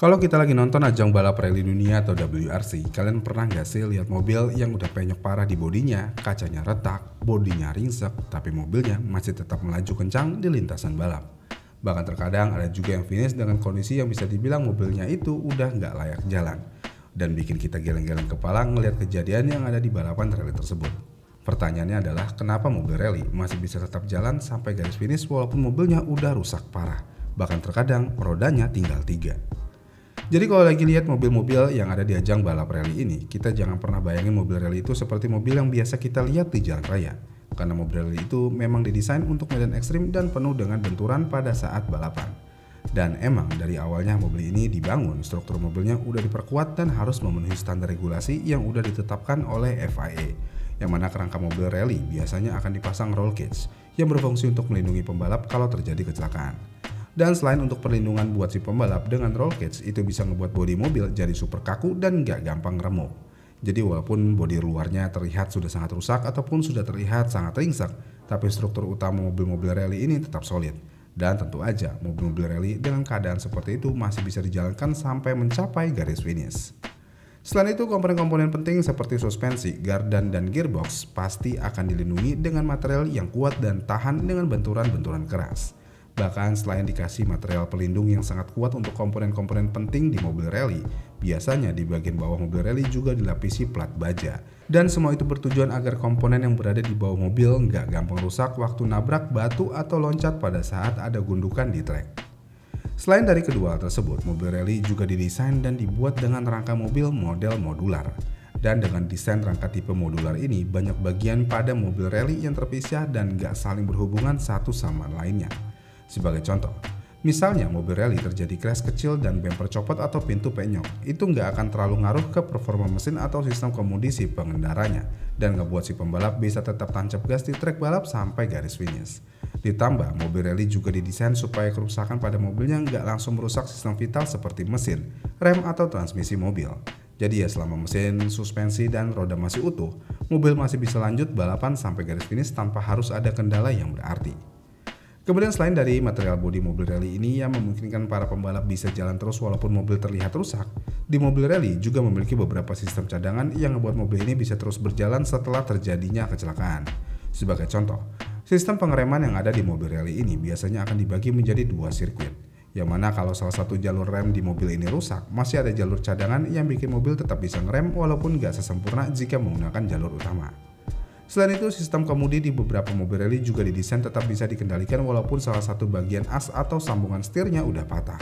Kalau kita lagi nonton ajang balap rally dunia atau WRC, kalian pernah nggak sih lihat mobil yang udah penyok parah di bodinya, kacanya retak, bodinya ringsek, tapi mobilnya masih tetap melaju kencang di lintasan balap. Bahkan terkadang ada juga yang finish dengan kondisi yang bisa dibilang mobilnya itu udah nggak layak jalan. Dan bikin kita geleng-geleng kepala ngelihat kejadian yang ada di balapan rally tersebut. Pertanyaannya adalah kenapa mobil rally masih bisa tetap jalan sampai garis finish walaupun mobilnya udah rusak parah. Bahkan terkadang rodanya tinggal 3. Jadi kalau lagi lihat mobil-mobil yang ada di ajang balap rally ini, kita jangan pernah bayangin mobil rally itu seperti mobil yang biasa kita lihat di jalan raya. Karena mobil rally itu memang didesain untuk medan ekstrim dan penuh dengan benturan pada saat balapan. Dan emang dari awalnya mobil ini dibangun, struktur mobilnya udah diperkuat dan harus memenuhi standar regulasi yang udah ditetapkan oleh FIA. Yang mana kerangka mobil rally biasanya akan dipasang roll cage yang berfungsi untuk melindungi pembalap kalau terjadi kecelakaan. Dan selain untuk perlindungan buat si pembalap, dengan roll cage itu bisa ngebuat bodi mobil jadi super kaku dan nggak gampang remuk. Jadi walaupun bodi luarnya terlihat sudah sangat rusak ataupun sudah terlihat sangat ringsek, tapi struktur utama mobil-mobil rally ini tetap solid. Dan tentu aja mobil-mobil rally dengan keadaan seperti itu masih bisa dijalankan sampai mencapai garis finish. Selain itu, komponen-komponen penting seperti suspensi, gardan, dan gearbox pasti akan dilindungi dengan material yang kuat dan tahan dengan benturan-benturan keras. Bahkan selain dikasih material pelindung yang sangat kuat untuk komponen-komponen penting di mobil rally, biasanya di bagian bawah mobil rally juga dilapisi plat baja. Dan semua itu bertujuan agar komponen yang berada di bawah mobil nggak gampang rusak waktu nabrak batu atau loncat pada saat ada gundukan di trek. Selain dari kedua hal tersebut, mobil rally juga didesain dan dibuat dengan rangka mobil model modular. Dan dengan desain rangka tipe modular ini, banyak bagian pada mobil rally yang terpisah dan nggak saling berhubungan satu sama lainnya. Sebagai contoh, misalnya mobil rally terjadi crash kecil dan bemper copot atau pintu penyok, itu nggak akan terlalu ngaruh ke performa mesin atau sistem kemudi si pengendaranya, dan ngebuat si pembalap bisa tetap tancap gas di trek balap sampai garis finish. Ditambah, mobil rally juga didesain supaya kerusakan pada mobilnya nggak langsung merusak sistem vital seperti mesin, rem atau transmisi mobil. Jadi ya selama mesin, suspensi, dan roda masih utuh, mobil masih bisa lanjut balapan sampai garis finish tanpa harus ada kendala yang berarti. Kemudian selain dari material bodi mobil rally ini yang memungkinkan para pembalap bisa jalan terus walaupun mobil terlihat rusak, di mobil rally juga memiliki beberapa sistem cadangan yang membuat mobil ini bisa terus berjalan setelah terjadinya kecelakaan. Sebagai contoh, sistem pengereman yang ada di mobil rally ini biasanya akan dibagi menjadi 2 sirkuit, yang mana kalau salah satu jalur rem di mobil ini rusak, masih ada jalur cadangan yang bikin mobil tetap bisa ngerem walaupun gak sesempurna jika menggunakan jalur utama. Selain itu, sistem kemudi di beberapa mobil rally juga didesain tetap bisa dikendalikan walaupun salah satu bagian as atau sambungan setirnya udah patah.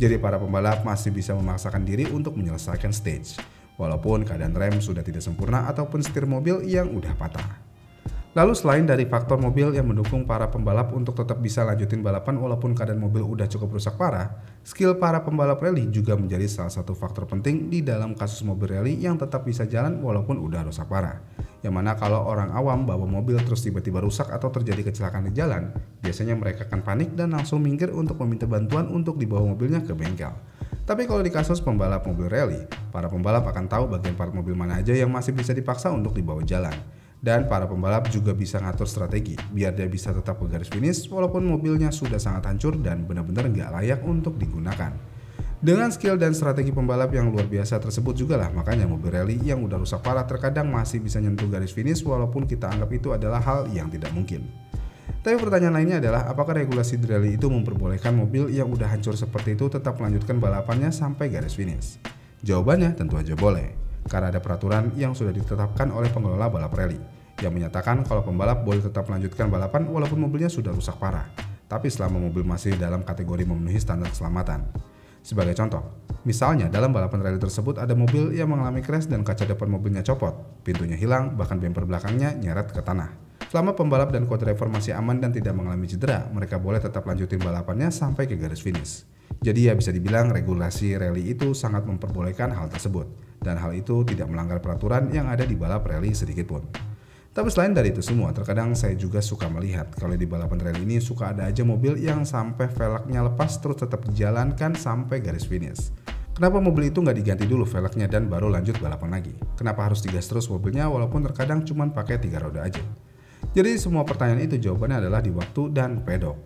Jadi para pembalap masih bisa memaksakan diri untuk menyelesaikan stage, walaupun keadaan rem sudah tidak sempurna ataupun setir mobil yang udah patah. Lalu selain dari faktor mobil yang mendukung para pembalap untuk tetap bisa lanjutin balapan walaupun keadaan mobil udah cukup rusak parah, skill para pembalap rally juga menjadi salah satu faktor penting di dalam kasus mobil rally yang tetap bisa jalan walaupun udah rusak parah. Yang mana kalau orang awam bawa mobil terus tiba-tiba rusak atau terjadi kecelakaan di jalan, biasanya mereka akan panik dan langsung minggir untuk meminta bantuan untuk dibawa mobilnya ke bengkel. Tapi kalau di kasus pembalap mobil rally, para pembalap akan tahu bagian part mobil mana aja yang masih bisa dipaksa untuk dibawa jalan. Dan para pembalap juga bisa ngatur strategi biar dia bisa tetap ke garis finish walaupun mobilnya sudah sangat hancur dan benar-benar nggak layak untuk digunakan. Dengan skill dan strategi pembalap yang luar biasa tersebut juga lah makanya mobil rally yang udah rusak parah terkadang masih bisa nyentuh garis finish walaupun kita anggap itu adalah hal yang tidak mungkin. Tapi pertanyaan lainnya adalah apakah regulasi di rally itu memperbolehkan mobil yang udah hancur seperti itu tetap melanjutkan balapannya sampai garis finish? Jawabannya tentu aja boleh, karena ada peraturan yang sudah ditetapkan oleh pengelola balap rally yang menyatakan kalau pembalap boleh tetap melanjutkan balapan walaupun mobilnya sudah rusak parah, tapi selama mobil masih dalam kategori memenuhi standar keselamatan. Sebagai contoh, misalnya dalam balapan rally tersebut ada mobil yang mengalami crash dan kaca depan mobilnya copot, pintunya hilang, bahkan bemper belakangnya nyeret ke tanah. Selama pembalap dan co-driver masih aman dan tidak mengalami cedera, mereka boleh tetap lanjutin balapannya sampai ke garis finish. Jadi ya bisa dibilang regulasi rally itu sangat memperbolehkan hal tersebut, dan hal itu tidak melanggar peraturan yang ada di balap rally sedikitpun. Tapi selain dari itu semua, terkadang saya juga suka melihat kalau di balapan rally ini suka ada aja mobil yang sampai velgnya lepas terus tetap dijalankan sampai garis finish. Kenapa mobil itu nggak diganti dulu velgnya dan baru lanjut balapan lagi? Kenapa harus digas terus mobilnya walaupun terkadang cuma pakai 3 roda aja? Jadi semua pertanyaan itu jawabannya adalah di waktu dan pedok.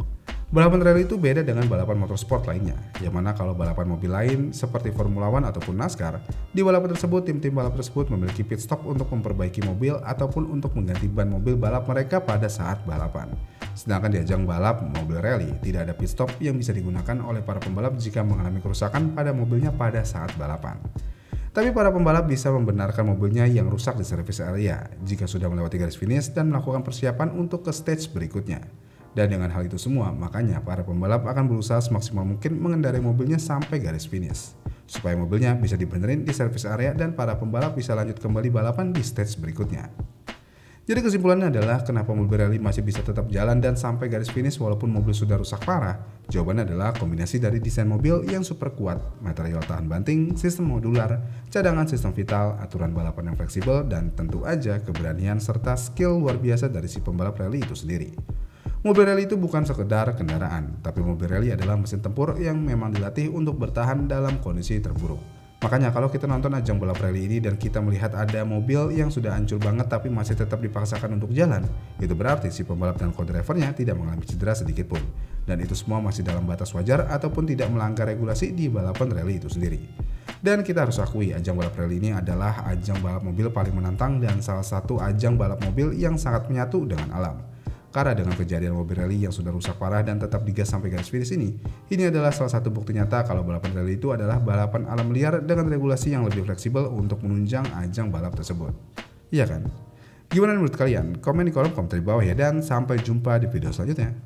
Balapan rally itu beda dengan balapan motorsport lainnya, yang mana kalau balapan mobil lain seperti Formula One ataupun NASCAR, di balapan tersebut tim-tim balap tersebut memiliki pit stop untuk memperbaiki mobil ataupun untuk mengganti ban mobil balap mereka pada saat balapan. Sedangkan di ajang balap mobil rally, tidak ada pit stop yang bisa digunakan oleh para pembalap jika mengalami kerusakan pada mobilnya pada saat balapan. Tapi para pembalap bisa membenarkan mobilnya yang rusak di service area jika sudah melewati garis finish dan melakukan persiapan untuk ke stage berikutnya. Dan dengan hal itu semua, makanya para pembalap akan berusaha semaksimal mungkin mengendarai mobilnya sampai garis finish, supaya mobilnya bisa dibenerin di service area dan para pembalap bisa lanjut kembali balapan di stage berikutnya. Jadi kesimpulannya adalah kenapa mobil rally masih bisa tetap jalan dan sampai garis finish walaupun mobil sudah rusak parah? Jawabannya adalah kombinasi dari desain mobil yang super kuat, material tahan banting, sistem modular, cadangan sistem vital, aturan balapan yang fleksibel, dan tentu aja keberanian serta skill luar biasa dari si pembalap rally itu sendiri. Mobil rally itu bukan sekedar kendaraan, tapi mobil rally adalah mesin tempur yang memang dilatih untuk bertahan dalam kondisi terburuk. Makanya kalau kita nonton ajang balap rally ini dan kita melihat ada mobil yang sudah hancur banget tapi masih tetap dipaksakan untuk jalan, itu berarti si pembalap dan co-drivernya tidak mengalami cedera sedikit pun. Dan itu semua masih dalam batas wajar ataupun tidak melanggar regulasi di balapan rally itu sendiri. Dan kita harus akui ajang balap rally ini adalah ajang balap mobil paling menantang dan salah satu ajang balap mobil yang sangat menyatu dengan alam. Karena dengan kejadian mobil rally yang sudah rusak parah dan tetap digas sampai garis finish ini adalah salah satu bukti nyata kalau balapan rally itu adalah balapan alam liar dengan regulasi yang lebih fleksibel untuk menunjang ajang balap tersebut. Iya kan? Gimana menurut kalian? Komen di kolom komentar di bawah ya, dan sampai jumpa di video selanjutnya.